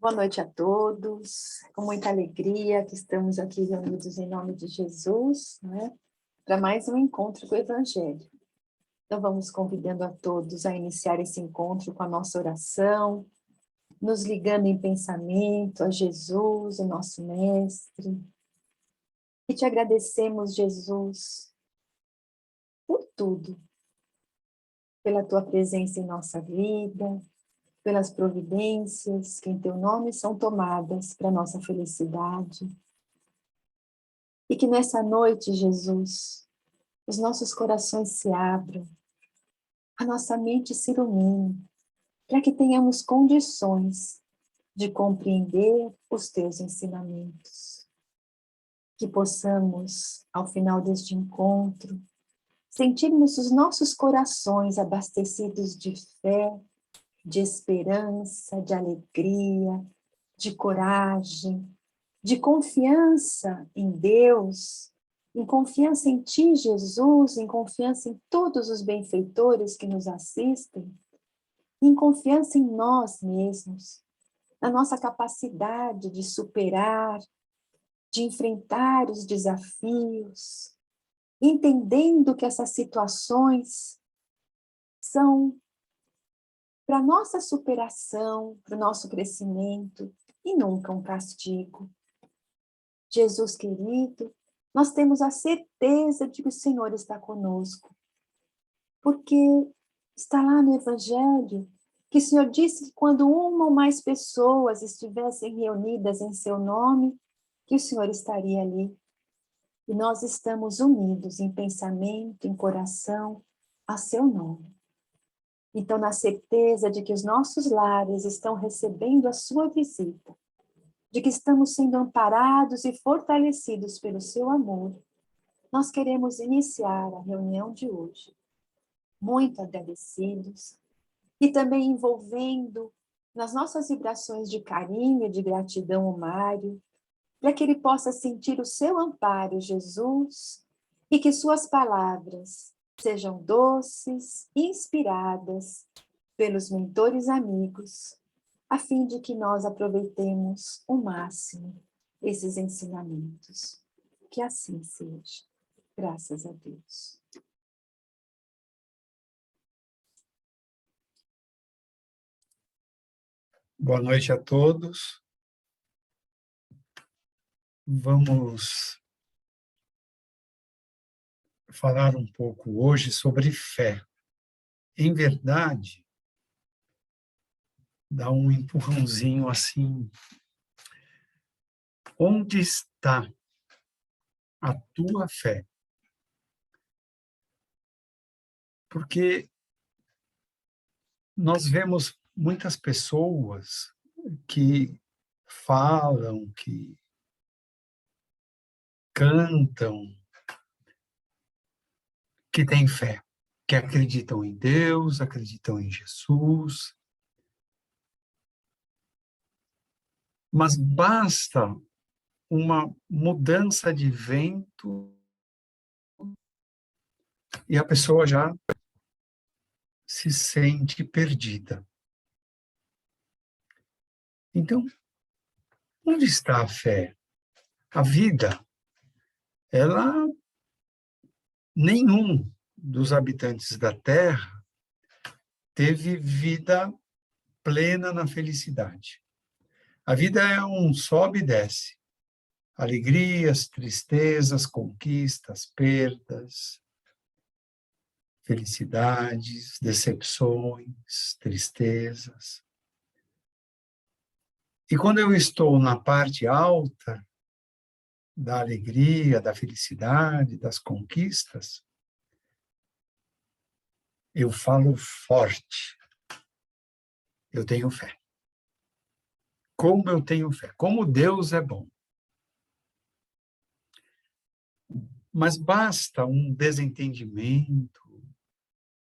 Boa noite a todos, com muita alegria que estamos aqui reunidos em nome de Jesus, né, para mais um encontro com o Evangelho. Então vamos convidando a todos a iniciar esse encontro com a nossa oração, nos ligando em pensamento a Jesus, o nosso Mestre. E te agradecemos, Jesus, por tudo, pela tua presença em nossa vida, pelas providências que em teu nome são tomadas para nossa felicidade. E que nessa noite, Jesus, os nossos corações se abram, a nossa mente se ilumine, para que tenhamos condições de compreender os teus ensinamentos. Que possamos, ao final deste encontro, sentirmos os nossos corações abastecidos de fé, de esperança, de alegria, de coragem, de confiança em Deus, em confiança em Ti, Jesus, em confiança em todos os benfeitores que nos assistem, em confiança em nós mesmos, na nossa capacidade de superar, de enfrentar os desafios, entendendo que essas situações são para nossa superação, para o nosso crescimento, e nunca um castigo. Jesus querido, nós temos a certeza de que o Senhor está conosco, porque está lá no Evangelho que o Senhor disse que quando uma ou mais pessoas estivessem reunidas em seu nome, que o Senhor estaria ali. E nós estamos unidos em pensamento, em coração, a seu nome. Então, na certeza de que os nossos lares estão recebendo a sua visita, de que estamos sendo amparados e fortalecidos pelo seu amor, nós queremos iniciar a reunião de hoje, muito agradecidos, e também envolvendo nas nossas vibrações de carinho e de gratidão o Mário, para que ele possa sentir o seu amparo, Jesus, e que suas palavras sejam doces, inspiradas pelos mentores amigos, a fim de que nós aproveitemos o máximo esses ensinamentos. Que assim seja. Graças a Deus. Boa noite a todos. Vamos falar um pouco hoje sobre fé. Em verdade, dá um empurrãozinho assim. Onde está a tua fé? Porque nós vemos muitas pessoas que falam, que cantam, que têm fé, que acreditam em Deus, acreditam em Jesus. Mas basta uma mudança de vento e a pessoa já se sente perdida. Então, onde está a fé? A vida, nenhum dos habitantes da Terra teve vida plena na felicidade. A vida é um sobe e desce. Alegrias, tristezas, conquistas, perdas, felicidades, decepções, tristezas. E quando eu estou na parte alta da alegria, da felicidade, das conquistas, eu falo forte. Eu tenho fé. Como eu tenho fé. Como Deus é bom. Mas basta um desentendimento,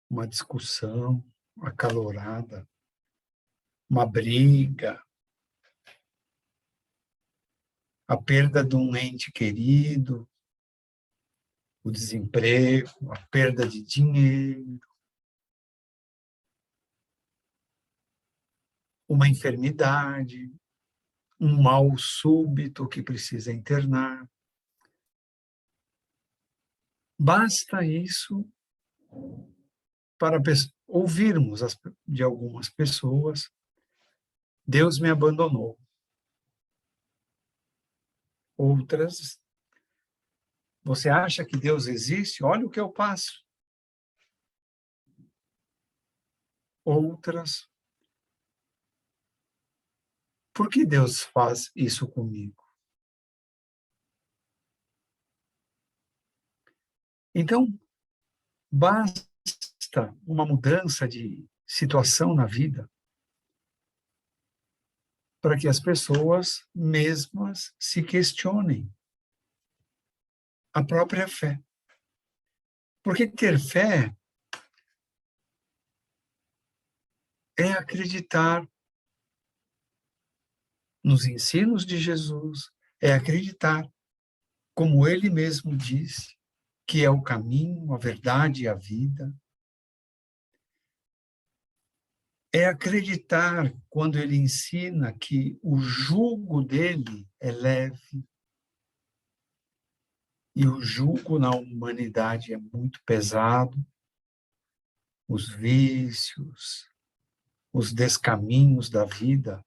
uma discussão acalorada, uma briga, a perda de um ente querido, o desemprego, a perda de dinheiro, uma enfermidade, um mal súbito que precisa internar. Basta isso para ouvirmos de algumas pessoas: Deus me abandonou. Outras: você acha que Deus existe? Olha o que eu passo. Outras: por que Deus faz isso comigo? Então, basta uma mudança de situação na vida para que as pessoas mesmas se questionem a própria fé. Porque ter fé é acreditar nos ensinos de Jesus, é acreditar, como ele mesmo disse, que é o caminho, a verdade e a vida. É acreditar quando ele ensina que o jugo dele é leve e o jugo na humanidade é muito pesado, os vícios, os descaminhos da vida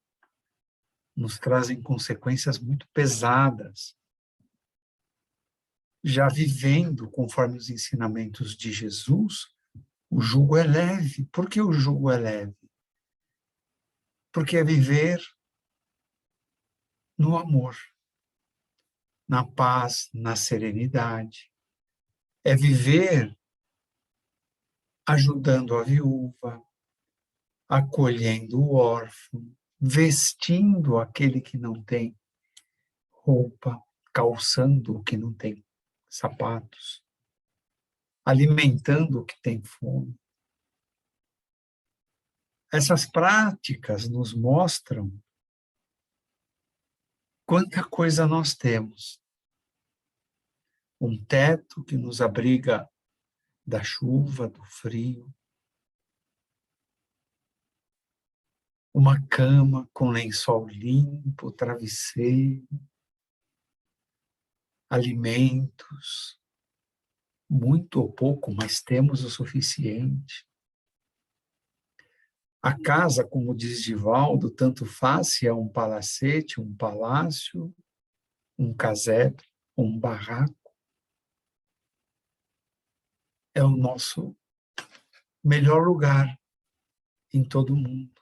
nos trazem consequências muito pesadas. Já vivendo conforme os ensinamentos de Jesus, o jugo é leve. Por que o jugo é leve? Porque é viver no amor, na paz, na serenidade. É viver ajudando a viúva, acolhendo o órfão, vestindo aquele que não tem roupa, calçando o que não tem sapatos, alimentando o que tem fome. Essas práticas nos mostram quanta coisa nós temos. Um teto que nos abriga da chuva, do frio. Uma cama com lençol limpo, travesseiro. Alimentos. Muito ou pouco, mas temos o suficiente. A casa, como diz Divaldo, tanto faz se é um palacete, um palácio, um casebre, um barraco. É o nosso melhor lugar em todo o mundo.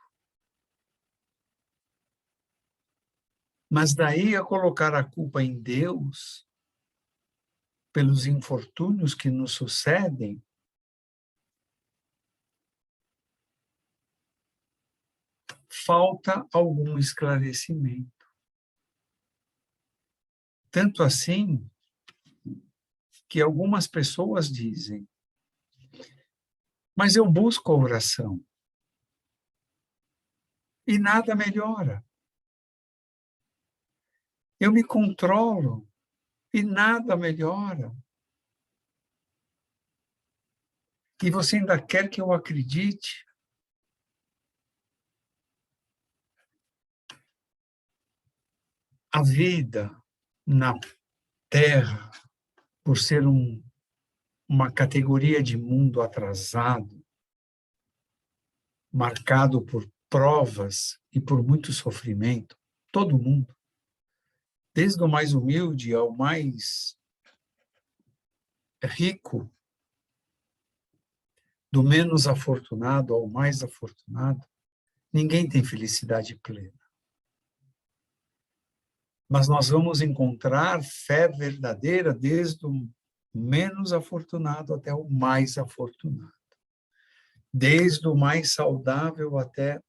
Mas daí a colocar a culpa em Deus, pelos infortúnios que nos sucedem, falta algum esclarecimento. Tanto assim que algumas pessoas dizem: mas eu busco a oração e nada melhora. Eu me controlo e nada melhora. E você ainda quer que eu acredite? A vida na Terra, por ser uma categoria de mundo atrasado, marcado por provas e por muito sofrimento, todo mundo, desde o mais humilde ao mais rico, do menos afortunado ao mais afortunado, ninguém tem felicidade plena. Mas nós vamos encontrar fé verdadeira desde o menos afortunado até o mais afortunado. Desde o mais saudável até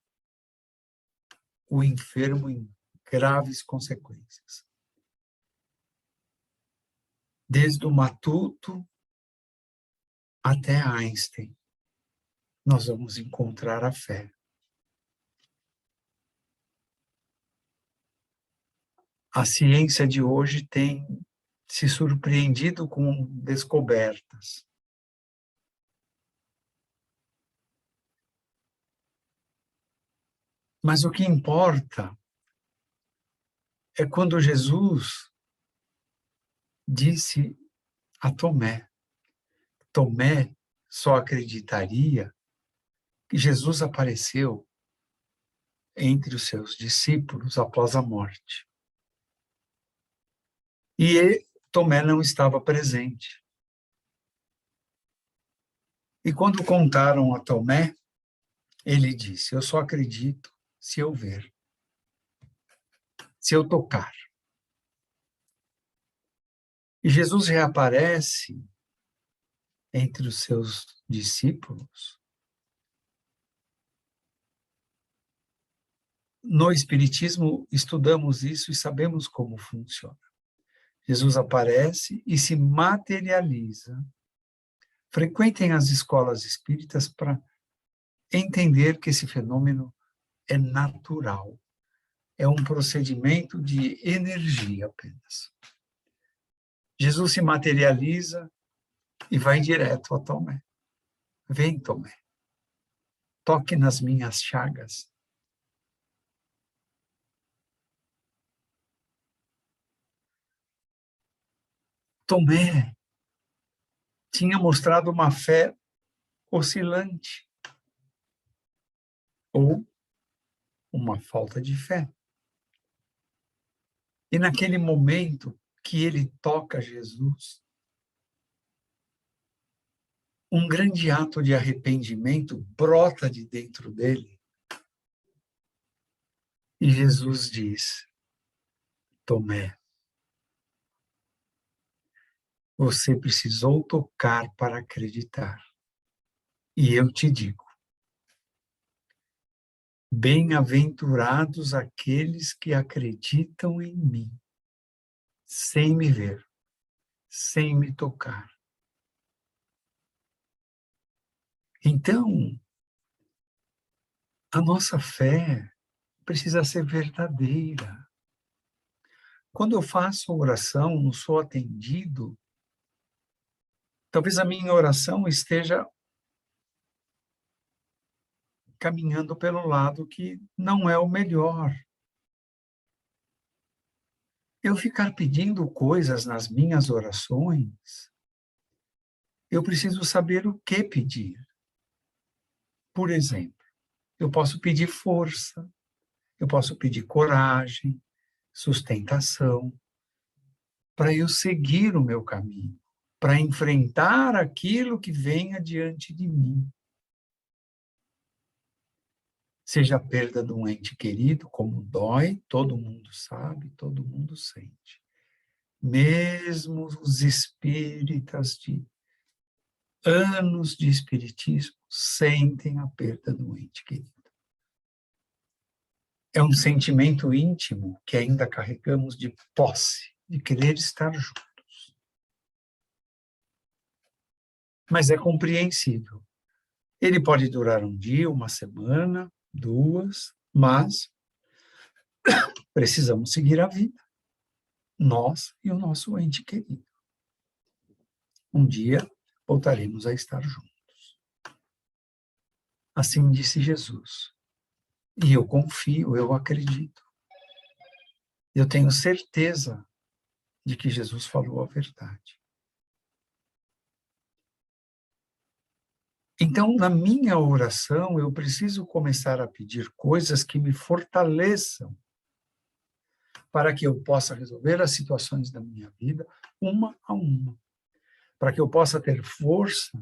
o enfermo em graves consequências. Desde o matuto até Einstein, nós vamos encontrar a fé. A ciência de hoje tem se surpreendido com descobertas. Mas o que importa é quando Jesus disse a Tomé. Tomé só acreditaria que Jesus apareceu entre os seus discípulos após a morte. E Tomé não estava presente. E quando contaram a Tomé, ele disse: eu só acredito se eu ver, se eu tocar. E Jesus reaparece entre os seus discípulos. No Espiritismo, estudamos isso e sabemos como funciona. Jesus aparece e se materializa. Frequentem as escolas espíritas para entender que esse fenômeno é natural. É um procedimento de energia apenas. Jesus se materializa e vai direto a Tomé. Vem, Tomé. Toque nas minhas chagas. Tomé tinha mostrado uma fé oscilante ou uma falta de fé. E naquele momento que ele toca Jesus, um grande ato de arrependimento brota de dentro dele. E Jesus diz: Tomé, você precisou tocar para acreditar. E eu te digo, bem-aventurados aqueles que acreditam em mim, sem me ver, sem me tocar. Então, a nossa fé precisa ser verdadeira. Quando eu faço oração, não sou atendido, talvez a minha oração esteja caminhando pelo lado que não é o melhor. Eu ficar pedindo coisas nas minhas orações, eu preciso saber o que pedir. Por exemplo, eu posso pedir força, eu posso pedir coragem, sustentação, para eu seguir o meu caminho, para enfrentar aquilo que vem adiante de mim. Seja a perda de um ente querido, como dói, todo mundo sabe, todo mundo sente. Mesmo os espíritas de anos de espiritismo sentem a perda do ente querido. É um sentimento íntimo que ainda carregamos de posse, de querer estar juntos. Mas é compreensível. Ele pode durar um dia, uma semana, duas, mas precisamos seguir a vida. Nós e o nosso ente querido. Um dia voltaremos a estar juntos. Assim disse Jesus. E eu confio, eu acredito. Eu tenho certeza de que Jesus falou a verdade. Então, na minha oração, eu preciso começar a pedir coisas que me fortaleçam para que eu possa resolver as situações da minha vida uma a uma, para que eu possa ter força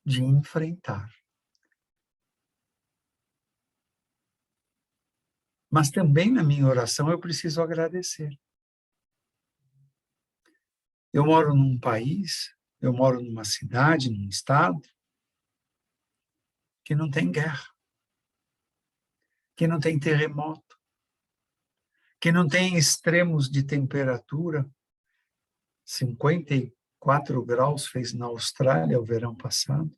de enfrentar. Mas também na minha oração eu preciso agradecer. Eu moro num país, eu moro numa cidade, num estado, que não tem guerra, que não tem terremoto, que não tem extremos de temperatura. 54 graus fez na Austrália o verão passado,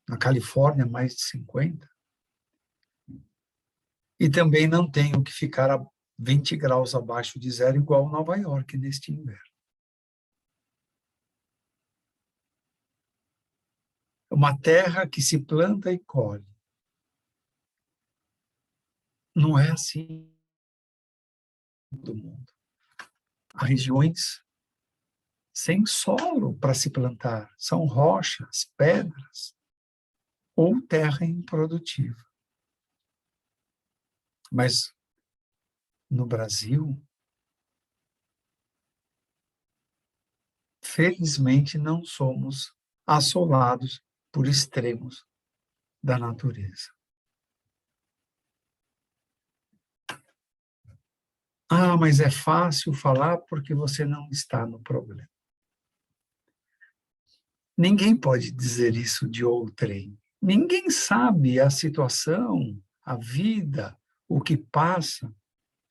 na Califórnia mais de 50. E também não tenho que ficar a 20 graus abaixo de zero, igual Nova York neste inverno. É uma terra que se planta e colhe. Não é assim do mundo. Há regiões sem solo para se plantar, são rochas, pedras ou terra improdutiva. Mas no Brasil, felizmente não somos assolados por extremos da natureza. Ah, mas é fácil falar porque você não está no problema. Ninguém pode dizer isso de outrem. Ninguém sabe a situação, a vida, o que passa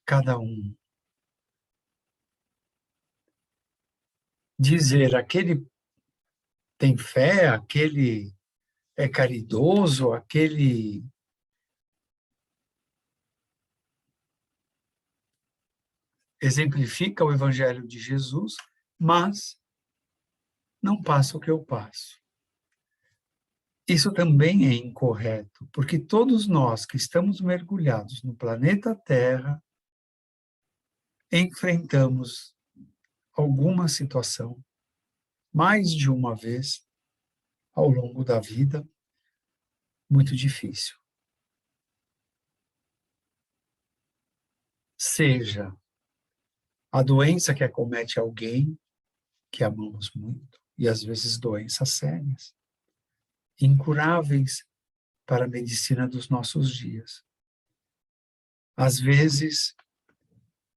cada um. Dizer aquele tem fé, aquele é caridoso, aquele exemplifica o Evangelho de Jesus, mas não passa o que eu passo. Isso também é incorreto, porque todos nós que estamos mergulhados no planeta Terra enfrentamos alguma situação, mais de uma vez, ao longo da vida, muito difícil. Seja a doença que acomete alguém que amamos muito, e às vezes doenças sérias, incuráveis para a medicina dos nossos dias. Às vezes,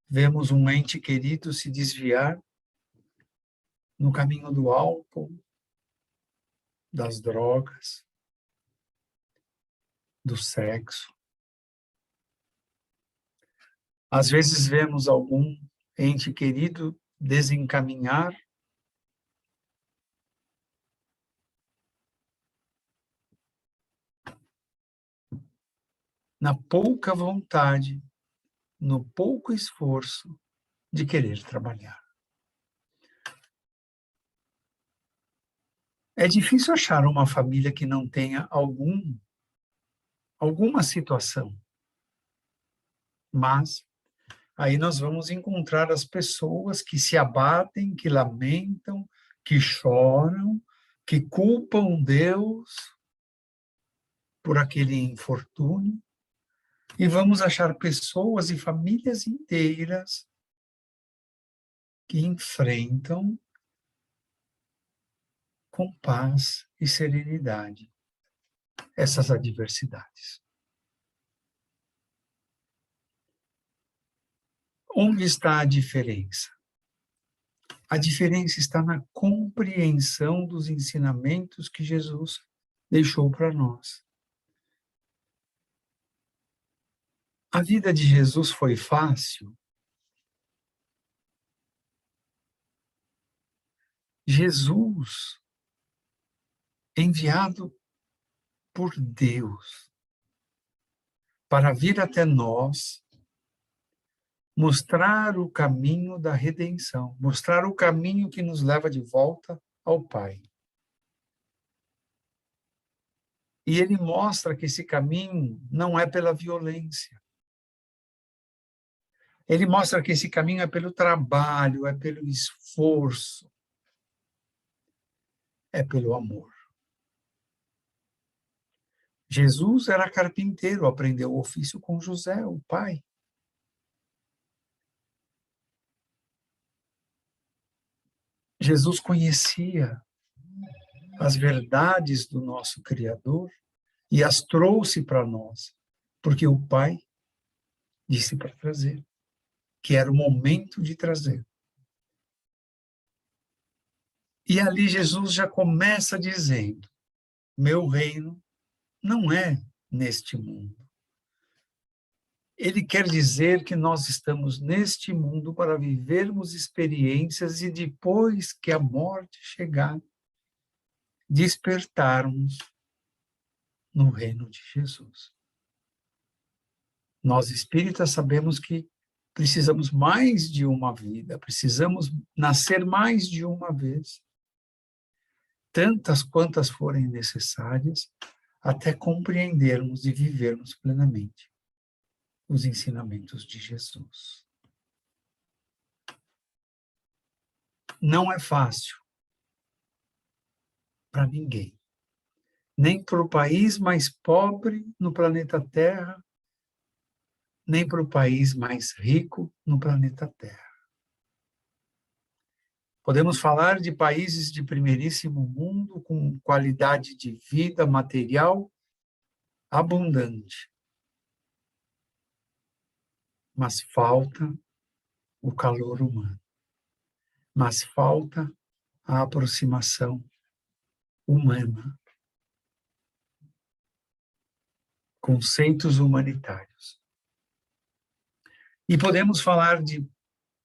vemos um ente querido se desviar no caminho do álcool, das drogas, do sexo. Às vezes vemos algum ente querido desencaminhar na pouca vontade, no pouco esforço de querer trabalhar. É difícil achar uma família que não tenha alguma situação, mas aí nós vamos encontrar as pessoas que se abatem, que lamentam, que choram, que culpam Deus por aquele infortúnio, e vamos achar pessoas e famílias inteiras que enfrentam com paz e serenidade essas adversidades. Onde está a diferença? A diferença está na compreensão dos ensinamentos que Jesus deixou para nós. A vida de Jesus foi fácil? Jesus, enviado por Deus para vir até nós, mostrar o caminho da redenção, mostrar o caminho que nos leva de volta ao Pai. E ele mostra que esse caminho não é pela violência. Ele mostra que esse caminho é pelo trabalho, é pelo esforço, é pelo amor. Jesus era carpinteiro, aprendeu o ofício com José, o pai. Jesus conhecia as verdades do nosso Criador e as trouxe para nós, porque o Pai disse para trazer, que era o momento de trazer. E ali Jesus já começa dizendo: meu reino não é neste mundo. Ele quer dizer que nós estamos neste mundo para vivermos experiências e depois que a morte chegar, despertarmos no reino de Jesus. Nós espíritas sabemos que precisamos mais de uma vida, precisamos nascer mais de uma vez, tantas quantas forem necessárias, até compreendermos e vivermos plenamente os ensinamentos de Jesus. não é fácil para ninguém. Nem para o país mais pobre no planeta Terra, nem para o país mais rico no planeta Terra. Podemos falar de países de primeiríssimo mundo, com qualidade de vida material abundante. Mas falta o calor humano. Mas falta a aproximação humana. Conceitos humanitários. E podemos falar de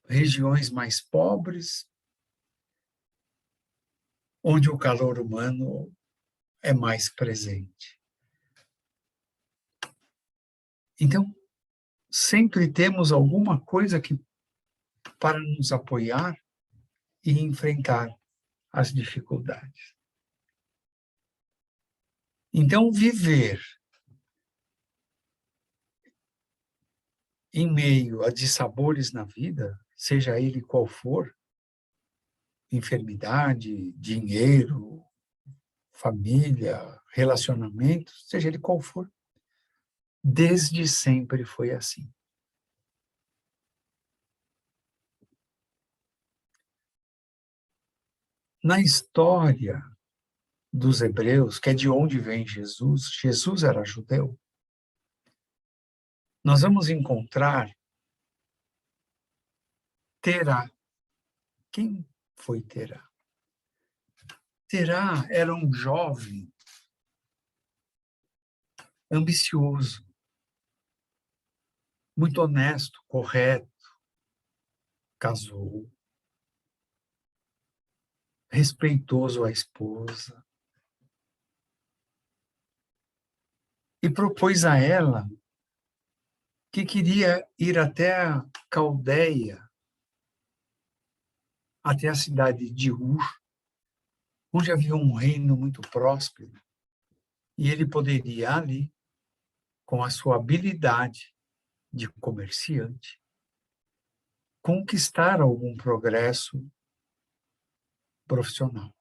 regiões mais pobres, onde o calor humano é mais presente. Então, sempre temos alguma coisa para nos apoiar e enfrentar as dificuldades. Então, viver em meio a dissabores na vida, seja ele qual for, enfermidade, dinheiro, família, relacionamentos, seja ele qual for, desde sempre foi assim. Na história dos hebreus, que é de onde vem Jesus, Jesus era judeu, nós vamos encontrar Terá. Quem foi Terá? Terá era um jovem ambicioso, muito honesto, correto, casou, respeitoso à esposa, e propôs a ela que queria ir até a Caldeia, até a cidade de Ur, onde havia um reino muito próspero, e ele poderia ali, com a sua habilidade de comerciante, conquistar algum progresso profissional.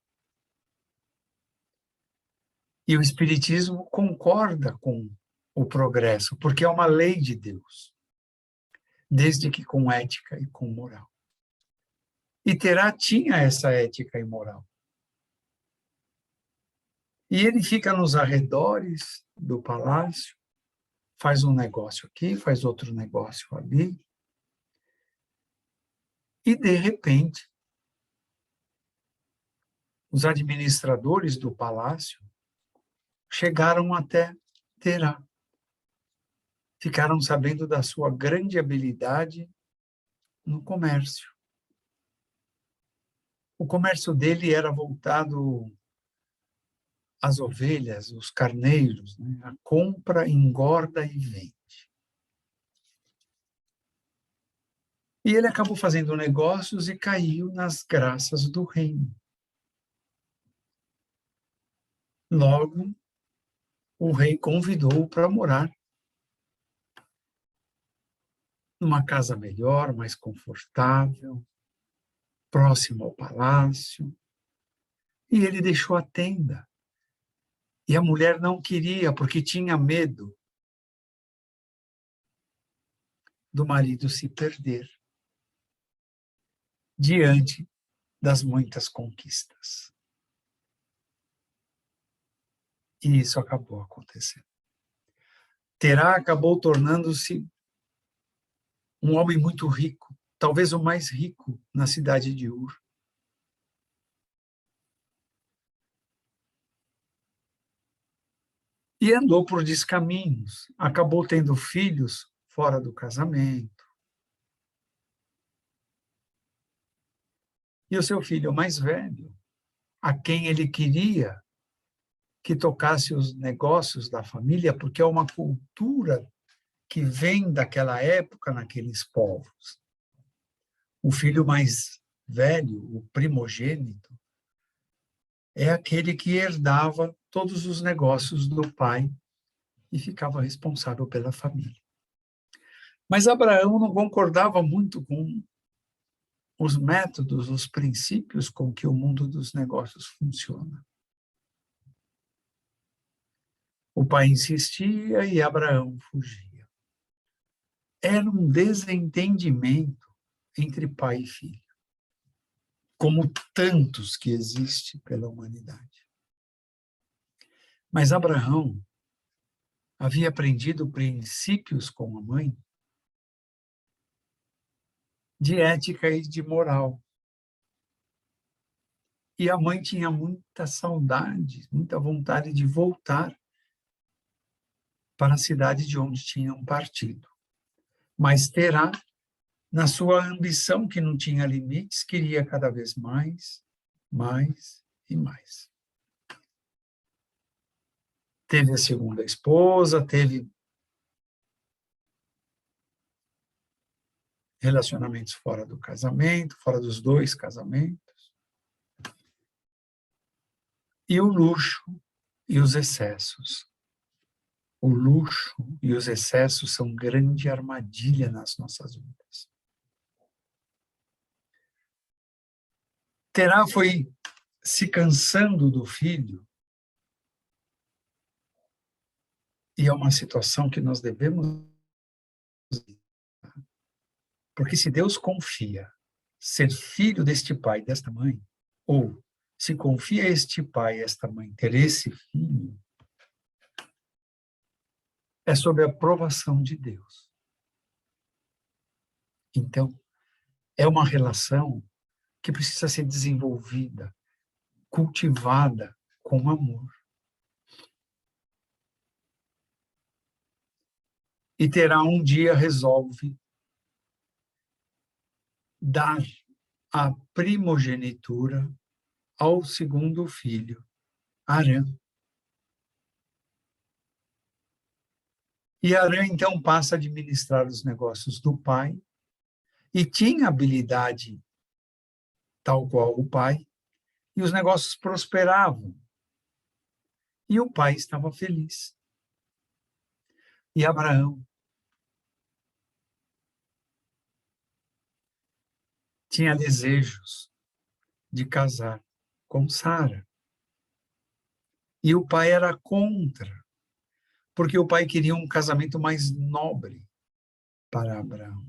E o Espiritismo concorda com o progresso, porque é uma lei de Deus, desde que com ética e com moral. E Terá tinha essa ética e moral. E ele fica nos arredores do palácio, faz um negócio aqui, faz outro negócio ali, e, de repente, os administradores do palácio chegaram até Terá. Ficaram sabendo da sua grande habilidade no comércio. O comércio dele era voltado às ovelhas, os carneiros, né? A compra, engorda e vende. E ele acabou fazendo negócios e caiu nas graças do reino. Logo, o rei convidou-o para morar numa casa melhor, mais confortável, próximo ao palácio. E ele deixou a tenda. E a mulher não queria, porque tinha medo do marido se perder diante das muitas conquistas. E isso acabou acontecendo. Terá acabou tornando-se um homem muito rico, talvez o mais rico na cidade de Ur. E andou por descaminhos, acabou tendo filhos fora do casamento. E o seu filho mais velho, a quem ele queria que tocasse os negócios da família, porque é uma cultura que vem daquela época naqueles povos. O filho mais velho, o primogênito, é aquele que herdava todos os negócios do pai e ficava responsável pela família. Mas Abraão não concordava muito com os métodos, os princípios com que o mundo dos negócios funciona. O pai insistia e Abraão fugia. Era um desentendimento entre pai e filho, como tantos que existe pela humanidade. Mas Abraão havia aprendido princípios com a mãe de ética e de moral. E a mãe tinha muita saudade, muita vontade de voltar para a cidade de onde tinham partido. Mas Terá, na sua ambição que não tinha limites, queria cada vez mais, mais e mais. Teve a segunda esposa, teve relacionamentos fora do casamento, fora dos dois casamentos. E o luxo e os excessos. O luxo e os excessos são grande armadilha nas nossas vidas. Terá foi se cansando do filho, e é uma situação que nós devemos, porque se Deus confia ser filho deste pai e desta mãe, ou se confia este pai e esta mãe ter esse filho, é sob a aprovação de Deus. Então, é uma relação que precisa ser desenvolvida, cultivada com amor. E Terá um dia resolve dar a primogenitura ao segundo filho, Harã. E Harã, então, passa a administrar os negócios do pai e tinha habilidade tal qual o pai, e os negócios prosperavam. E o pai estava feliz. E Abraão tinha desejos de casar com Sara. E o pai era contra, porque o pai queria um casamento mais nobre para Abraão.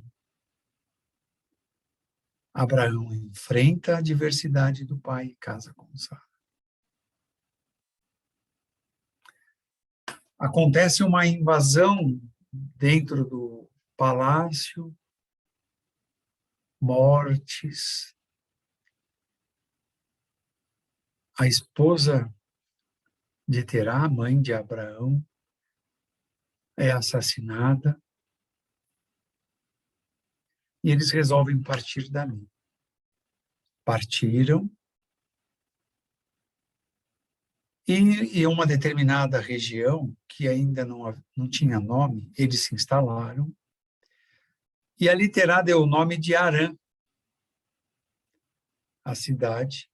Abraão enfrenta a adversidade do pai e casa com Sara. Acontece uma invasão dentro do palácio, mortes. A esposa de Terá, mãe de Abraão, é assassinada. E eles resolvem partir dali. Partiram. E em uma determinada região, que ainda não tinha nome, eles se instalaram. E ali Terá deu o nome de Harã, a cidade,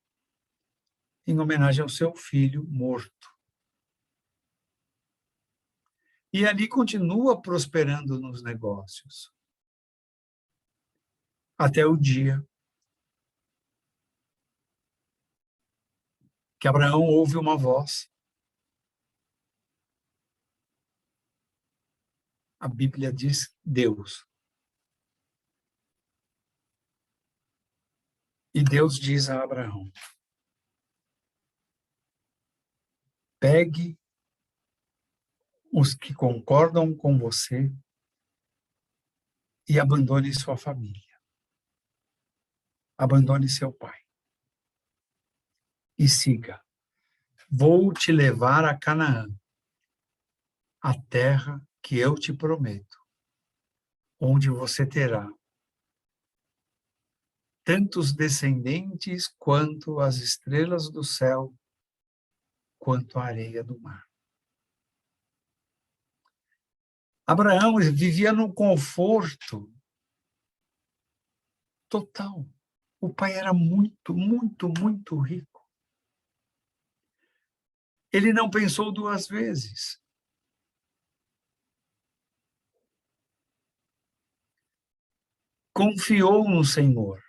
em homenagem ao seu filho morto. E ali continua prosperando nos negócios. Até o dia que Abraão ouve uma voz. A Bíblia diz Deus. E Deus diz a Abraão: pegue os que concordam com você e abandone sua família. Abandone seu pai. E siga. Vou te levar a Canaã, a terra que eu te prometo, onde você terá tantos descendentes quanto as estrelas do céu, quanto a areia do mar. Abraão vivia num conforto total. O pai era muito, muito, muito rico. Ele não pensou duas vezes. Confiou no Senhor.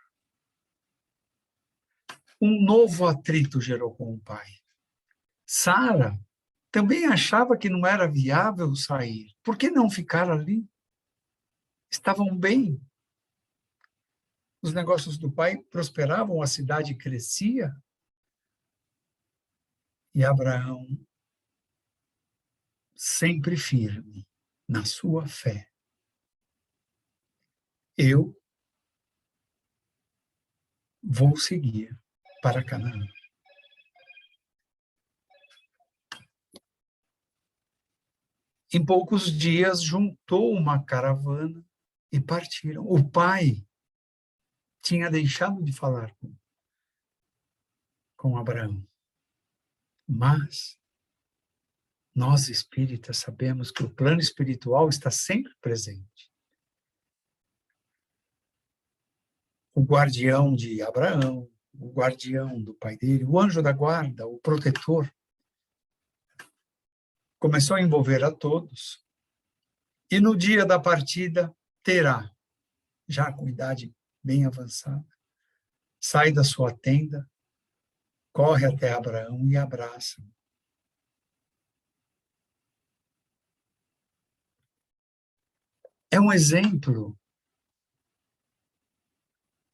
um novo atrito gerou com o pai. Sara também achava que não era viável sair. Por que não ficar ali? Estavam bem. Os negócios do pai prosperavam, a cidade crescia. E Abraão, sempre firme na sua fé. Eu vou seguir para Canaã. Em poucos dias, juntou uma caravana e partiram. O pai tinha deixado de falar com Abraão. Mas nós espíritas sabemos que o plano espiritual está sempre presente. O guardião de Abraão, o guardião do pai dele, o anjo da guarda, o protetor, começou a envolver a todos. E no dia da partida, Terá, já com idade bem avançada, sai da sua tenda, corre até Abraão e abraça. É um exemplo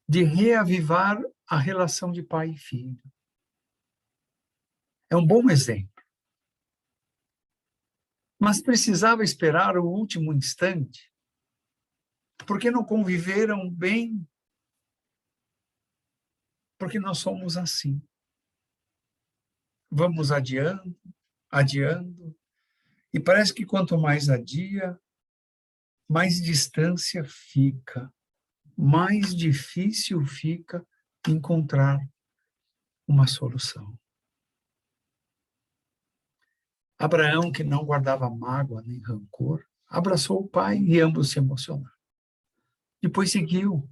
de reavivar a relação de pai e filho. É um bom exemplo. Mas precisava esperar o último instante, porque não conviveram bem, porque nós somos assim. Vamos adiando, adiando, e parece que quanto mais adia, mais distância fica, mais difícil fica encontrar uma solução. Abraão, que não guardava mágoa nem rancor, abraçou o pai e ambos se emocionaram. Depois seguiu.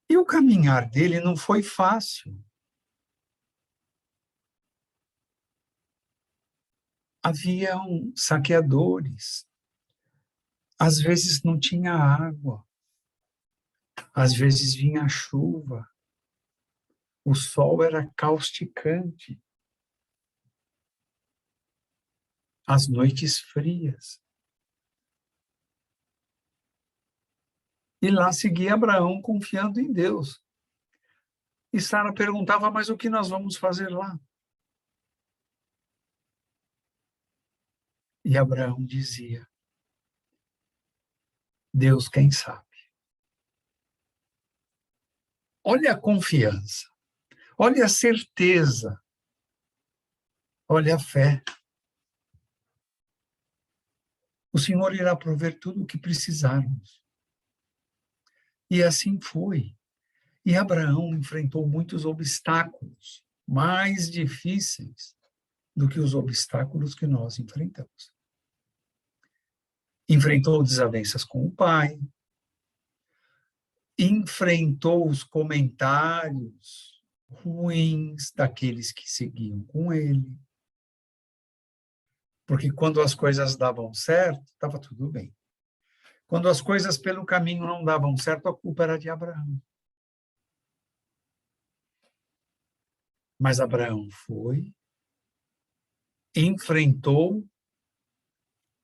E o caminhar dele não foi fácil. Haviam saqueadores. Às vezes não tinha água. Às vezes vinha a chuva. O sol era causticante. As noites frias. E lá seguia Abraão confiando em Deus. E Sara perguntava, mas o que nós vamos fazer lá? E Abraão dizia, Deus quem sabe. Olha a confiança, olha a certeza, olha a fé. O Senhor irá prover tudo o que precisarmos. E assim foi. E Abraão enfrentou muitos obstáculos, mais difíceis do que os obstáculos que nós enfrentamos. Enfrentou desavenças com o pai, enfrentou os comentários ruins daqueles que seguiam com ele. Porque quando as coisas davam certo, estava tudo bem. Quando as coisas pelo caminho não davam certo, a culpa era de Abraão. Mas Abraão foi, enfrentou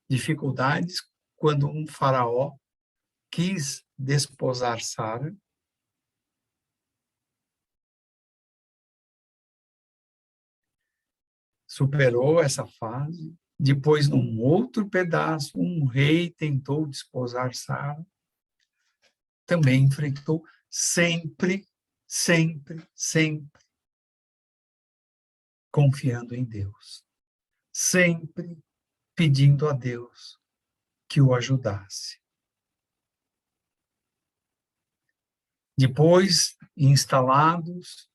dificuldades quando um faraó quis desposar Sara. Superou essa fase. Depois, num outro pedaço, um rei tentou desposar Sara. Também enfrentou sempre, sempre, sempre confiando em Deus. Sempre pedindo a Deus que o ajudasse. Depois, instalados,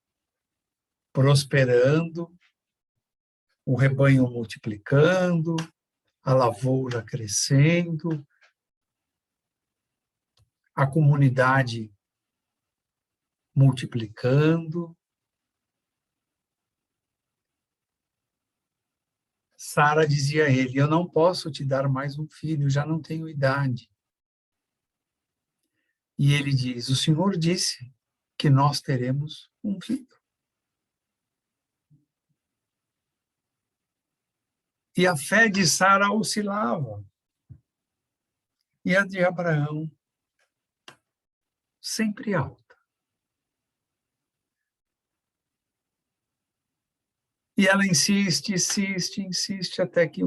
prosperando, o rebanho multiplicando, a lavoura crescendo, a comunidade multiplicando. Sara dizia a ele, eu não posso te dar mais um filho, já não tenho idade. E ele diz, o Senhor disse que nós teremos um filho. E a fé de Sara oscilava. E a de Abraão sempre alta. E ela insiste, insiste, insiste, até que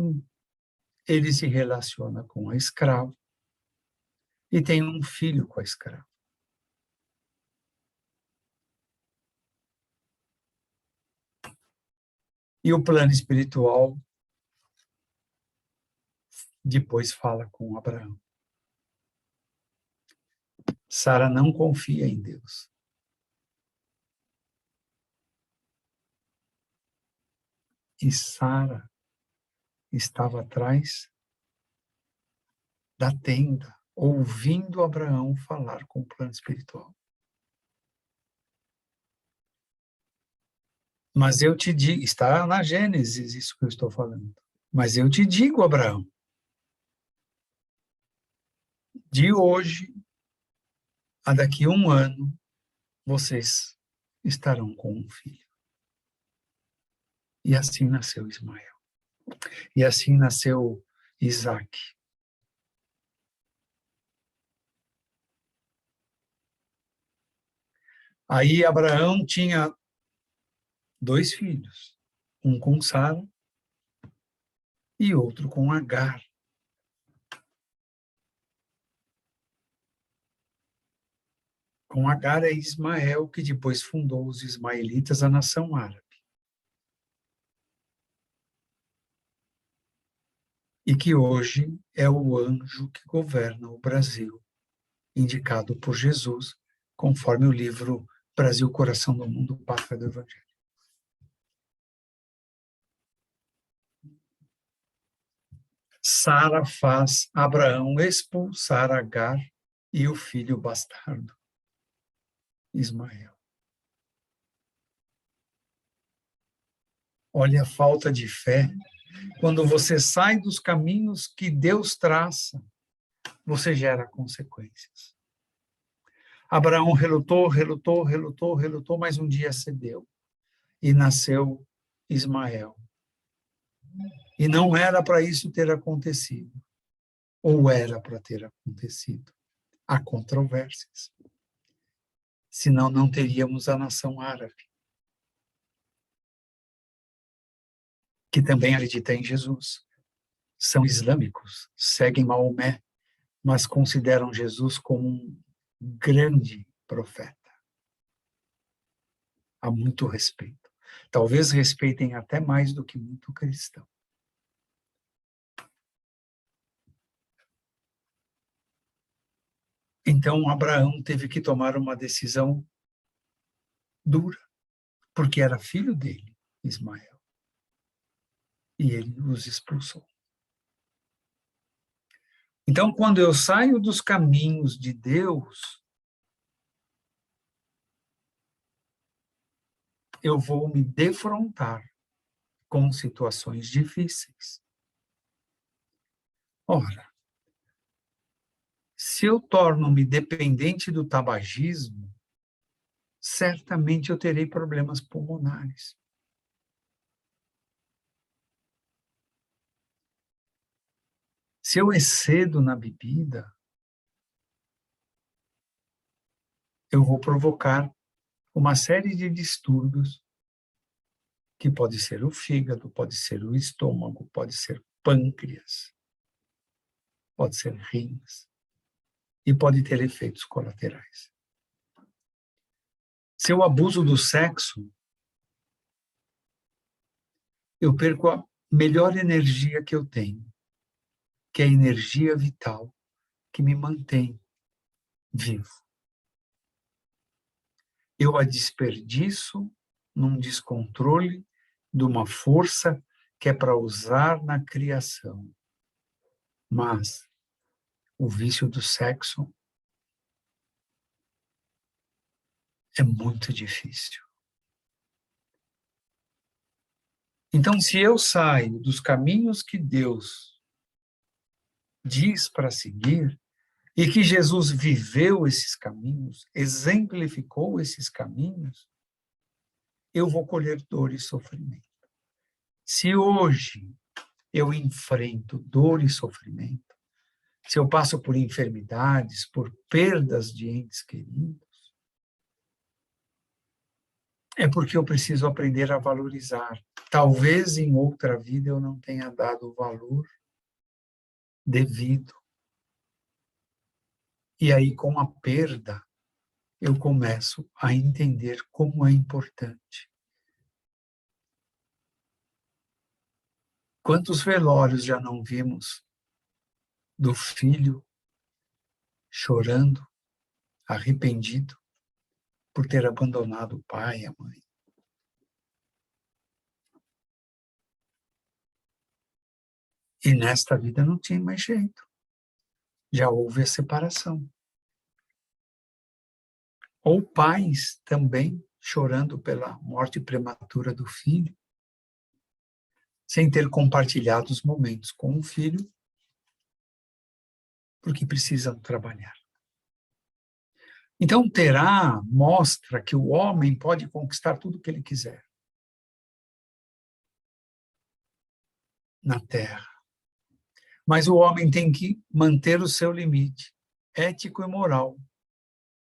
ele se relaciona com a escrava e tem um filho com a escrava. E o plano espiritual depois fala com Abraão. Sara não confia em Deus. E Sara estava atrás da tenda, ouvindo Abraão falar com o plano espiritual. Mas eu te digo, está na Gênesis isso que eu estou falando. Mas eu te digo, Abraão, de hoje a daqui a 1 ano, vocês estarão com um filho. E assim nasceu Ismael. E assim nasceu Isaac. Aí Abraão tinha 2 filhos, um com Sara e outro com Agar. Com Agar é Ismael, que depois fundou os ismaelitas, a nação árabe. E que hoje é o anjo que governa o Brasil, indicado por Jesus, conforme o livro Brasil, Coração do Mundo, Pátria do Evangelho. Sara faz Abraão expulsar Agar e o filho bastardo, Ismael. Olha a falta de fé. Quando você sai dos caminhos que Deus traça, você gera consequências. Abraão relutou, relutou, relutou, relutou, mas um dia cedeu. E nasceu Ismael. E não era para isso ter acontecido. Ou era para ter acontecido. Há controvérsias. Senão não teríamos a nação árabe, que também acredita em Jesus. São islâmicos, seguem Maomé, mas consideram Jesus como um grande profeta. Há muito respeito. Talvez respeitem até mais do que muito cristão. Então, Abraão teve que tomar uma decisão dura, porque era filho dele, Ismael. E ele os expulsou. Então, quando eu saio dos caminhos de Deus, eu vou me defrontar com situações difíceis. Ora, se eu torno-me dependente do tabagismo, certamente eu terei problemas pulmonares. Se eu excedo na bebida, eu vou provocar uma série de distúrbios, que pode ser o fígado, pode ser o estômago, pode ser pâncreas, pode ser rins, e pode ter efeitos colaterais. Se eu abuso do sexo, eu perco a melhor energia que eu tenho, que é a energia vital que me mantém vivo. Eu a desperdiço num descontrole de uma força que é para usar na criação. Mas o vício do sexo é muito difícil. Então, se eu saio dos caminhos que Deus diz para seguir, e que Jesus viveu esses caminhos, exemplificou esses caminhos, eu vou colher dor e sofrimento. Se hoje eu enfrento dor e sofrimento, se eu passo por enfermidades, por perdas de entes queridos, é porque eu preciso aprender a valorizar. Talvez em outra vida eu não tenha dado o valor devido. E aí, com a perda, eu começo a entender como é importante. Quantos velórios já não vimos do filho chorando, arrependido por ter abandonado o pai e a mãe? E nesta vida não tinha mais jeito. Já houve a separação. Ou pais também chorando pela morte prematura do filho, sem ter compartilhado os momentos com o filho, porque precisam trabalhar. Então, Terá mostra que o homem pode conquistar tudo o que ele quiser na Terra. Mas o homem tem que manter o seu limite ético e moral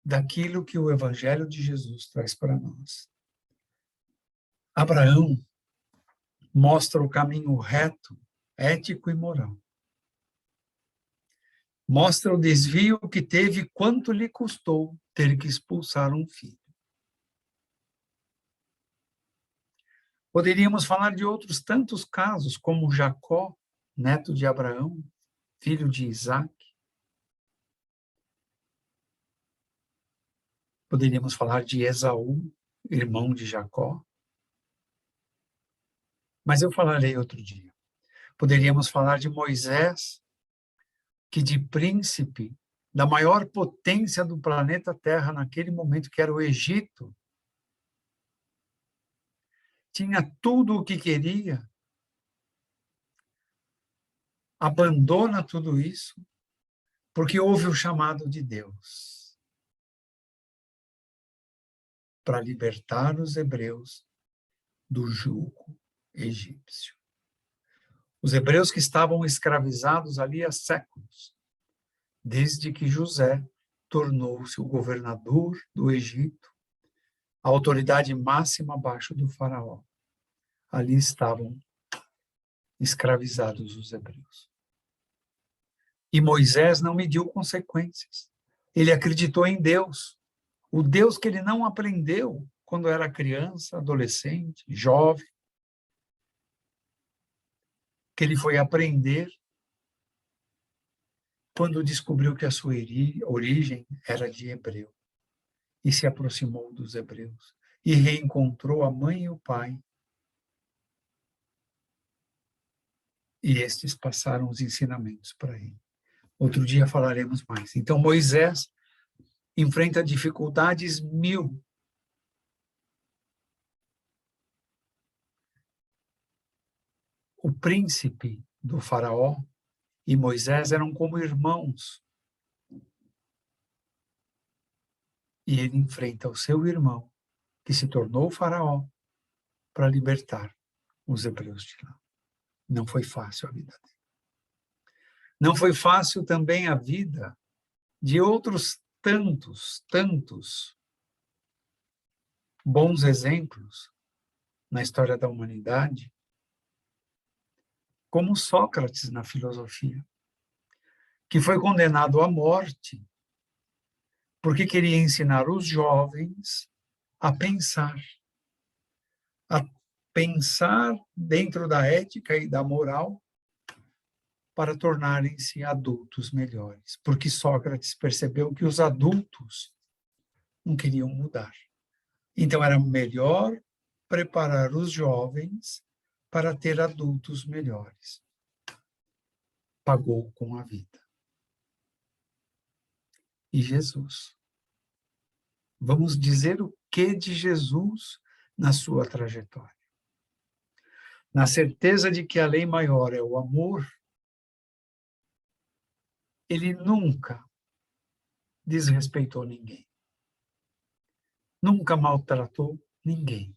daquilo que o Evangelho de Jesus traz para nós. Abraão mostra o caminho reto, ético e moral. Mostra o desvio que teve, quanto lhe custou ter que expulsar um filho. Poderíamos falar de outros tantos casos, como Jacó, neto de Abraão, filho de Isaac. Poderíamos falar de Esaú, irmão de Jacó. Mas eu falarei outro dia. Poderíamos falar de Moisés, que de príncipe da maior potência do planeta Terra naquele momento, que era o Egito, tinha tudo o que queria, abandona tudo isso, porque houve o chamado de Deus para libertar os hebreus do jugo egípcio. Os hebreus que estavam escravizados ali há séculos, desde que José tornou-se o governador do Egito, a autoridade máxima abaixo do faraó. Ali estavam escravizados os hebreus. E Moisés não mediu consequências. Ele acreditou em Deus, o Deus que ele não aprendeu quando era criança, adolescente, jovem, que ele foi aprender quando descobriu que a sua origem era de hebreu, e se aproximou dos hebreus, e reencontrou a mãe e o pai, e estes passaram os ensinamentos para ele. Outro dia falaremos mais. Então, Moisés enfrenta dificuldades 1000. O príncipe do faraó e Moisés eram como irmãos. E ele enfrenta o seu irmão, que se tornou faraó, para libertar os hebreus de lá. Não foi fácil a vida dele. Não foi fácil também a vida de outros tantos bons exemplos na história da humanidade, como Sócrates na filosofia, que foi condenado à morte porque queria ensinar os jovens a pensar dentro da ética e da moral para tornarem-se adultos melhores, porque Sócrates percebeu que os adultos não queriam mudar. Então era melhor preparar os jovens para ter adultos melhores. Pagou com a vida. E Jesus? Vamos dizer o que de Jesus na sua trajetória? Na certeza de que a lei maior é o amor, ele nunca desrespeitou ninguém. Nunca maltratou ninguém.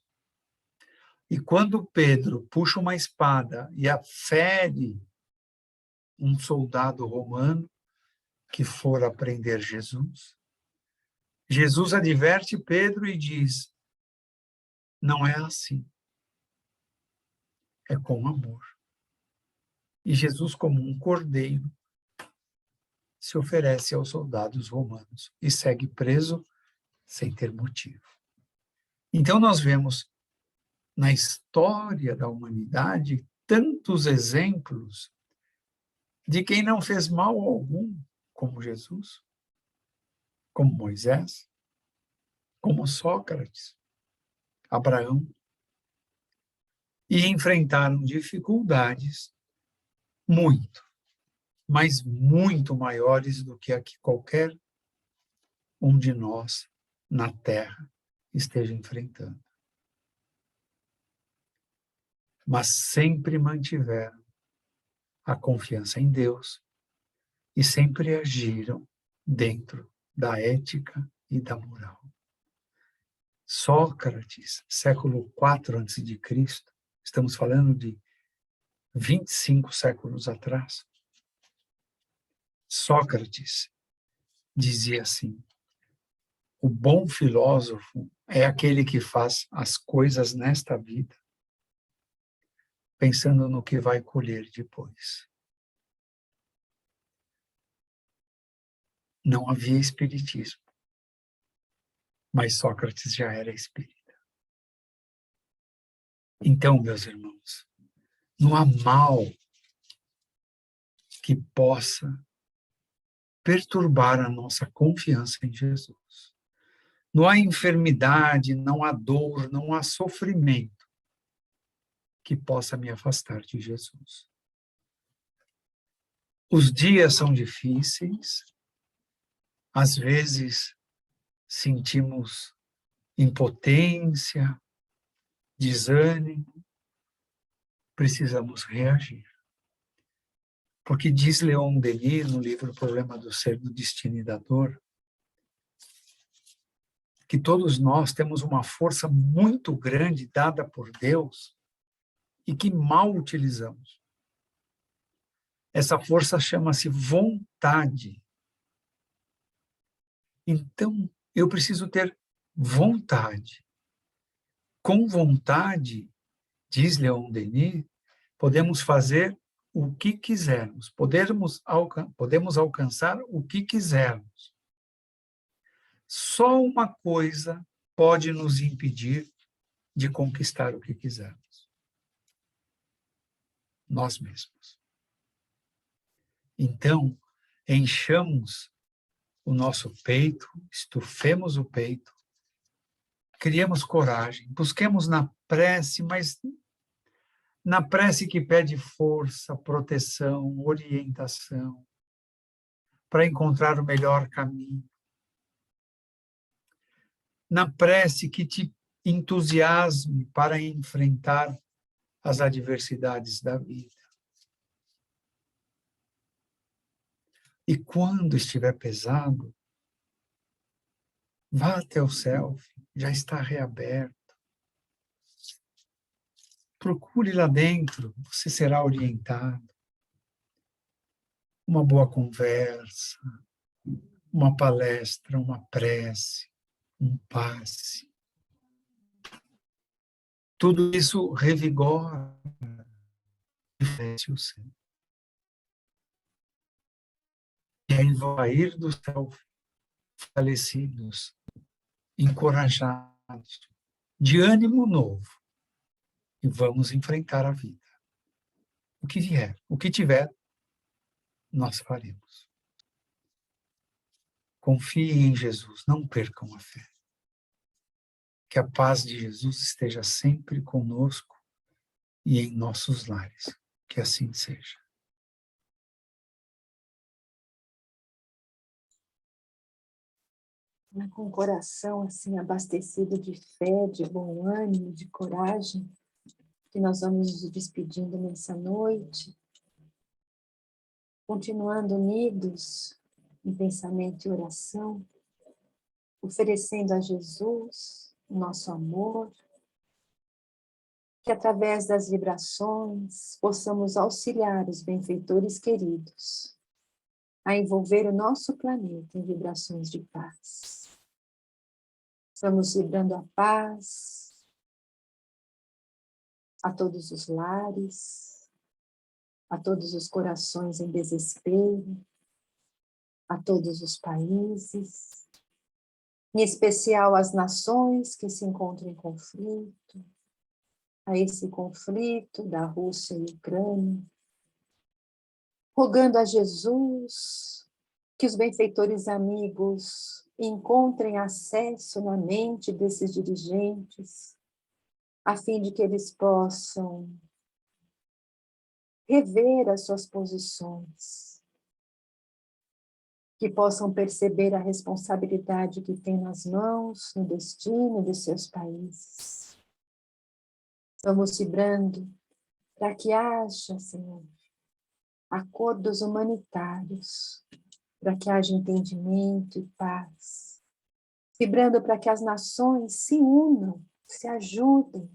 E quando Pedro puxa uma espada e fere um soldado romano que fora prender Jesus, Jesus adverte Pedro e diz: não é assim. É com amor. E Jesus, como um cordeiro, se oferece aos soldados romanos e segue preso sem ter motivo. Então nós vemos na história da humanidade tantos exemplos de quem não fez mal algum, como Jesus, como Moisés, como Sócrates, Abraão, e enfrentaram dificuldades muito, mas muito maiores do que a que qualquer um de nós na Terra esteja enfrentando. Mas sempre mantiveram a confiança em Deus e sempre agiram dentro da ética e da moral. Sócrates, século IV a.C., estamos falando de 25 séculos atrás, Sócrates dizia assim: o bom filósofo é aquele que faz as coisas nesta vida, pensando no que vai colher depois. Não havia espiritismo, mas Sócrates já era espírita. Então, meus irmãos, não há mal que possa perturbar a nossa confiança em Jesus. Não há enfermidade, não há dor, não há sofrimento que possa me afastar de Jesus. Os dias são difíceis, às vezes sentimos impotência, desânimo, precisamos reagir. Porque diz Leon Denis, no livro O Problema do Ser, do Destino e da Dor, que todos nós temos uma força muito grande dada por Deus e que mal utilizamos. Essa força chama-se vontade. Então, eu preciso ter vontade. Com vontade, diz Leon Denis, podemos fazer o que quisermos, podemos alcançar o que quisermos. Só uma coisa pode nos impedir de conquistar o que quisermos: nós mesmos. Então, enchamos o nosso peito, estufemos o peito, criemos coragem, busquemos na prece, mas na prece que pede força, proteção, orientação, para encontrar o melhor caminho. Na prece que te entusiasme para enfrentar as adversidades da vida. E quando estiver pesado, vá até o self, já está reaberto. Procure lá dentro, você será orientado. Uma boa conversa, uma palestra, uma prece, um passe. Tudo isso revigora o ser. E aí vai ir do céu fortalecidos, encorajados, de ânimo novo. E vamos enfrentar a vida. O que vier, o que tiver, nós faremos. Confiem em Jesus, não percam a fé. Que a paz de Jesus esteja sempre conosco e em nossos lares. Que assim seja. Com o coração assim abastecido de fé, de bom ânimo, de coragem, que nós vamos nos despedindo nessa noite, continuando unidos em pensamento e oração, oferecendo a Jesus o nosso amor, que através das vibrações possamos auxiliar os benfeitores queridos a envolver o nosso planeta em vibrações de paz. Estamos vibrando a paz a todos os lares, a todos os corações em desespero, a todos os países, em especial às nações que se encontram em conflito, a esse conflito da Rússia e Ucrânia, rogando a Jesus que os benfeitores amigos encontrem acesso na mente desses dirigentes, a fim de que eles possam rever as suas posições, que possam perceber a responsabilidade que têm nas mãos, no destino de seus países. Vamos vibrando para que haja, Senhor, acordos humanitários, para que haja entendimento e paz, vibrando para que as nações se unam, se ajudem,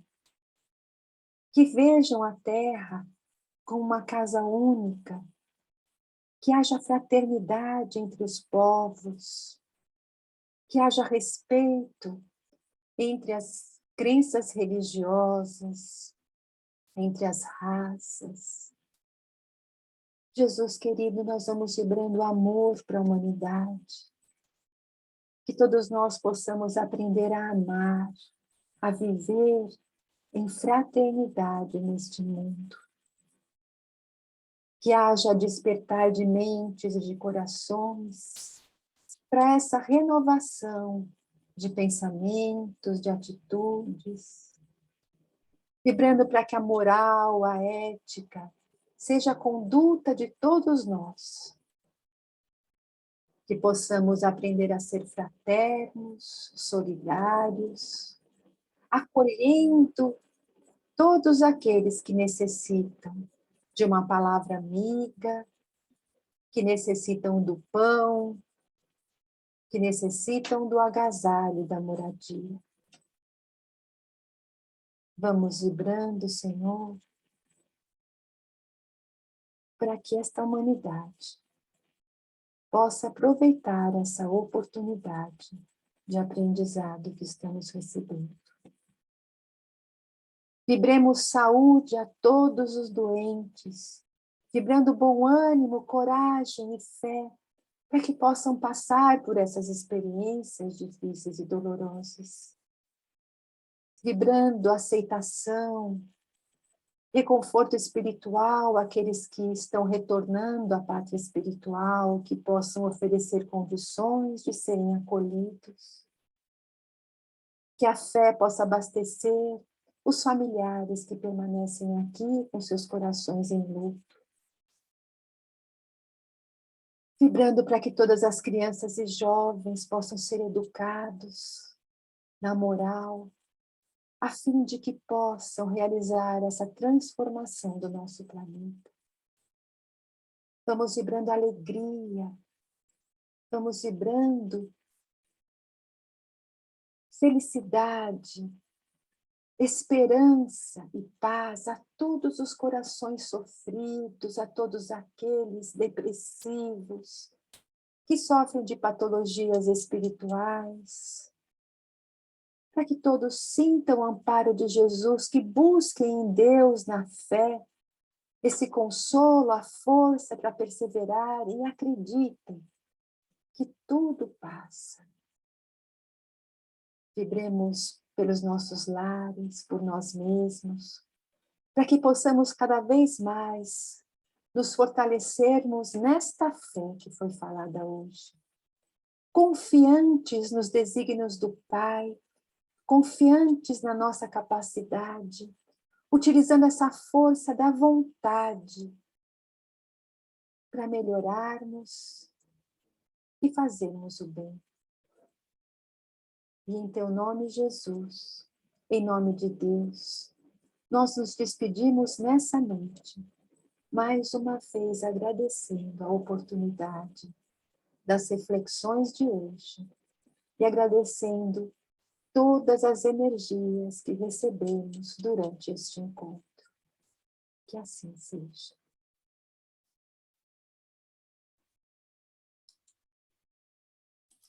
que vejam a terra como uma casa única, que haja fraternidade entre os povos, que haja respeito entre as crenças religiosas, entre as raças. Jesus querido, nós vamos vibrando amor para a humanidade, que todos nós possamos aprender a amar, a viver em fraternidade neste mundo. Que haja despertar de mentes e de corações para essa renovação de pensamentos, de atitudes, vibrando para que a moral, a ética, seja a conduta de todos nós, que possamos aprender a ser fraternos, solidários, acolhendo todos aqueles que necessitam de uma palavra amiga, que necessitam do pão, que necessitam do agasalho, da moradia. Vamos vibrando, Senhor, para que esta humanidade possa aproveitar essa oportunidade de aprendizado que estamos recebendo. Vibremos saúde a todos os doentes, vibrando bom ânimo, coragem e fé, para que possam passar por essas experiências difíceis e dolorosas. Vibrando aceitação, reconforto espiritual àqueles que estão retornando à pátria espiritual, que possam oferecer condições de serem acolhidos. Que a fé possa abastecer os familiares que permanecem aqui com seus corações em luto. Vibrando para que todas as crianças e jovens possam ser educados na moral, a fim de que possam realizar essa transformação do nosso planeta. Vamos vibrando alegria, vamos vibrando felicidade, esperança e paz a todos os corações sofridos, a todos aqueles depressivos, que sofrem de patologias espirituais, para que todos sintam o amparo de Jesus, que busquem em Deus, na fé, esse consolo, a força para perseverar e acreditem que tudo passa. Vibremos pelos nossos lares, por nós mesmos, para que possamos cada vez mais nos fortalecermos nesta fé que foi falada hoje, confiantes nos desígnios do Pai, confiantes na nossa capacidade, utilizando essa força da vontade para melhorarmos e fazermos o bem. E em teu nome, Jesus, em nome de Deus, nós nos despedimos nessa noite, mais uma vez agradecendo a oportunidade das reflexões de hoje e agradecendo todas as energias que recebemos durante este encontro. Que assim seja.